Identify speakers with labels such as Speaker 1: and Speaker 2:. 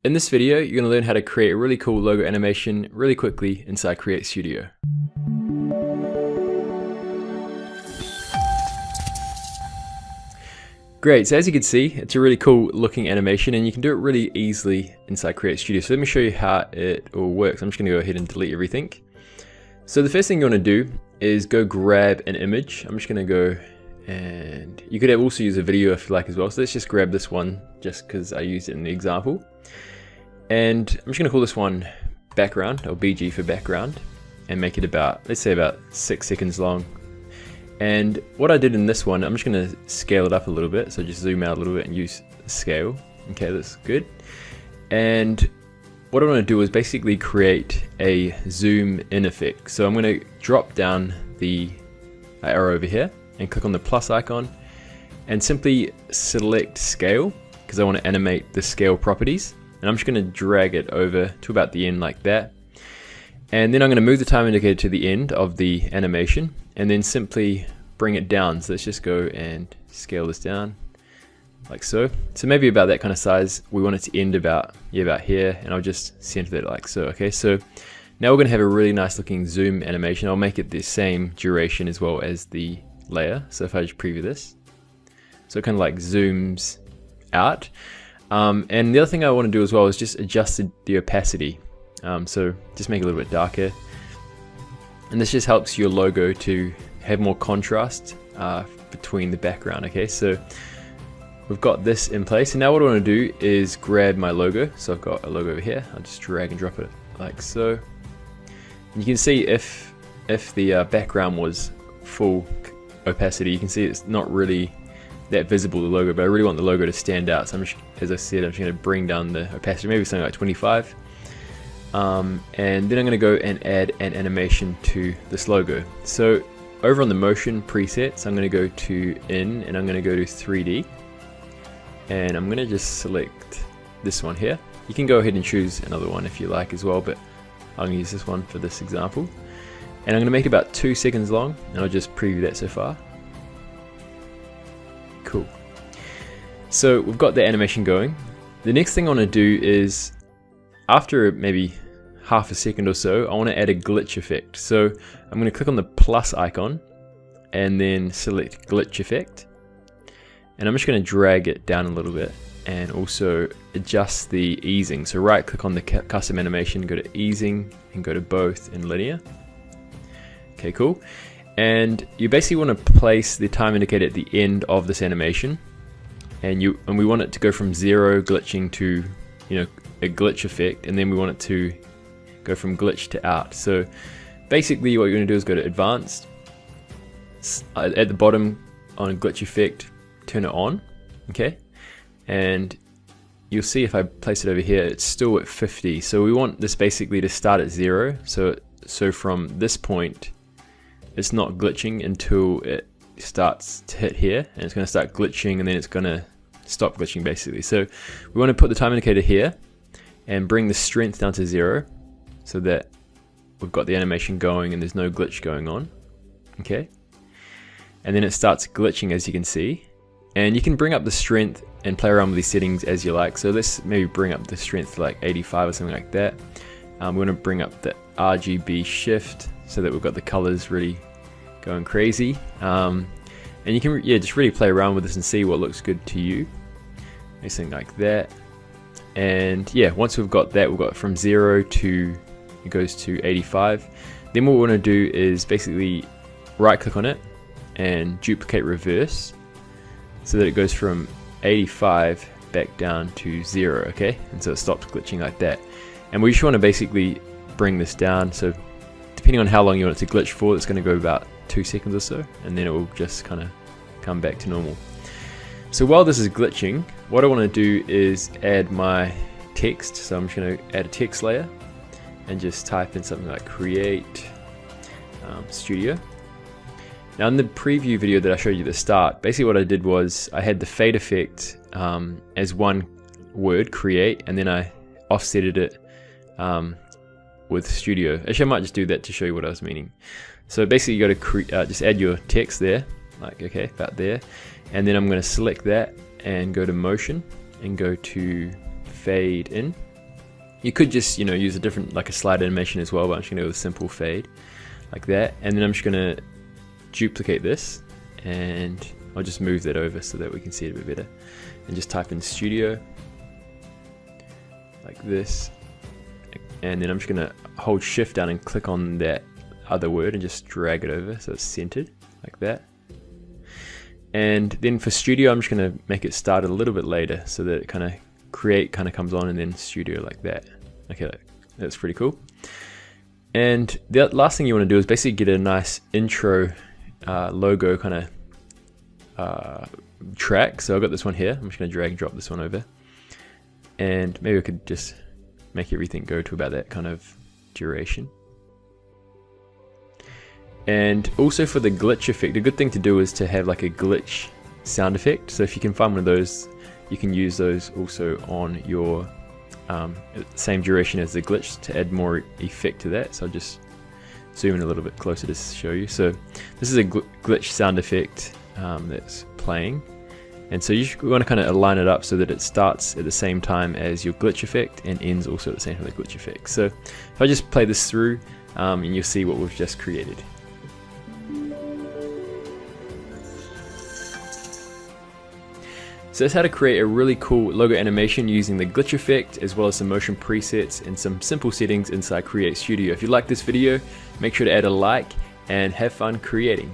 Speaker 1: In this video, you're going to learn how to create a really cool logo animation really quickly inside CreateStudio. Great, so as you can see, it's a really cool looking animation and you can do it really easily inside CreateStudio. So let me show you how it all works. I'm just going to go ahead and delete everything. So the first thing you want to do is go grab an image. I'm just going to go, and you could also use a video if you like as well. So let's just grab this one just because I used it in the example. And I'm just going to call this one background, or BG for background, and make it about, let's say about 6 seconds long. And what I did in this one, I'm just going to scale it up a little bit. So just zoom out a little bit and use scale. Okay, that's good. And what I want to do is basically create a zoom in effect. So I'm going to drop down the arrow over here and click on the plus icon and simply select scale because I want to animate the scale properties. And I'm just going to drag it over to about the end like that. And then I'm going to move the time indicator to the end of the animation and then simply bring it down. So let's just go and scale this down like so. So maybe about that kind of size. We want it to end about here, and I'll just center that like so. Okay, so now we're going to have a really nice looking zoom animation. I'll make it the same duration as well as the layer. So if I just preview this, so it kind of like zooms out. And the other thing I want to do as well is just adjust the opacity. So just make it a little bit darker. And this just helps your logo to have more contrast between the background. Okay, so we've got this in place. And now what I want to do is grab my logo. So I've got a logo over here. I'll just drag and drop it like so. And you can see if the background was full opacity, you can see it's not really that visible, the logo, but I really want the logo to stand out. So I'm just, as I said, I'm just going to bring down the opacity, maybe something like 25. And then I'm going to go and add an animation to this logo. So over on the motion presets, I'm going to go to in, and I'm going to go to 3D. And I'm going to just select this one here. You can go ahead and choose another one if you like as well, but I'm going to use this one for this example. And I'm going to make it about 2 seconds long, and I'll just preview that so far. Cool. So we've got the animation going. The next thing I want to do is, after maybe half a second or so, I want to add a glitch effect. So I'm going to click on the plus icon and then select glitch effect. And I'm just going to drag it down a little bit and also adjust the easing. So right click on the custom animation, go to easing and go to both in linear. Okay, cool. And you basically want to place the time indicator at the end of this animation, and we want it to go from 0 glitching to a glitch effect, and then we want it to go from glitch to out. So basically what you're going to do is go to advanced, at the bottom on glitch effect, turn it on, okay, and you'll see if I place it over here, it's still at 50. So we want this basically to start at 0. So from this point, it's not glitching until it starts to hit here, and it's going to start glitching, and then it's going to stop glitching basically. So we want to put the time indicator here and bring the strength down to 0 so that we've got the animation going and there's no glitch going on. Okay, and then it starts glitching, as you can see, and you can bring up the strength and play around with these settings as you like. So let's maybe bring up the strength to like 85 or something like that. We want to bring up the RGB shift so that we've got the colors really going crazy. And you can just really play around with this and see what looks good to you. Something like that. And yeah, once we've got that, we've got from 0 to, it goes to 85. Then what we want to do is basically right click on it and duplicate reverse so that it goes from 85 back down to 0, okay? And so it stops glitching like that. And we just want to basically bring this down, so depending on how long you want it to glitch for, it's going to go about 2 seconds or so, and then it will just kind of come back to normal. So while this is glitching, what I want to do is add my text. So I'm just going to add a text layer and just type in something like Create Studio. Now in the preview video that I showed you at the start, basically what I did was I had the fade effect as one word, create, and then I offsetted it with Studio. Actually, I might just do that to show you what I was meaning. So basically you got to just add your text there, like okay, about there, and then I'm going to select that and go to motion and go to fade in, You could just, you know, use a different, like a slide animation as well, but I'm just gonna go with a simple fade, like that. And then I'm just gonna duplicate this, and I'll just move that over so that we can see it a bit better. And just type in Studio, like this. And then I'm just gonna hold Shift down and click on that other word and just drag it over so it's centered, like that. And then for Studio, I'm just gonna make it start a little bit later so that it kind of Create kind of comes on and then Studio like that. Okay, that's pretty cool. And the last thing you want to do is basically get a nice intro logo kind of track. So I've got this one here. I'm just going to drag and drop this one over. And maybe I could just make everything go to about that kind of duration. And also for the glitch effect, a good thing to do is to have like a glitch sound effect. So if you can find one of those, you can use those also on your same duration as the glitch to add more effect to that. So I'll just zoom in a little bit closer to show you. So this is a glitch sound effect that's playing. And so you want to kind of align it up so that it starts at the same time as your glitch effect and ends also at the same time as the glitch effect. So if I just play this through, and you'll see what we've just created. So that's how to create a really cool logo animation using the glitch effect as well as some motion presets and some simple settings inside CreateStudio. If you like this video, make sure to add a like and have fun creating.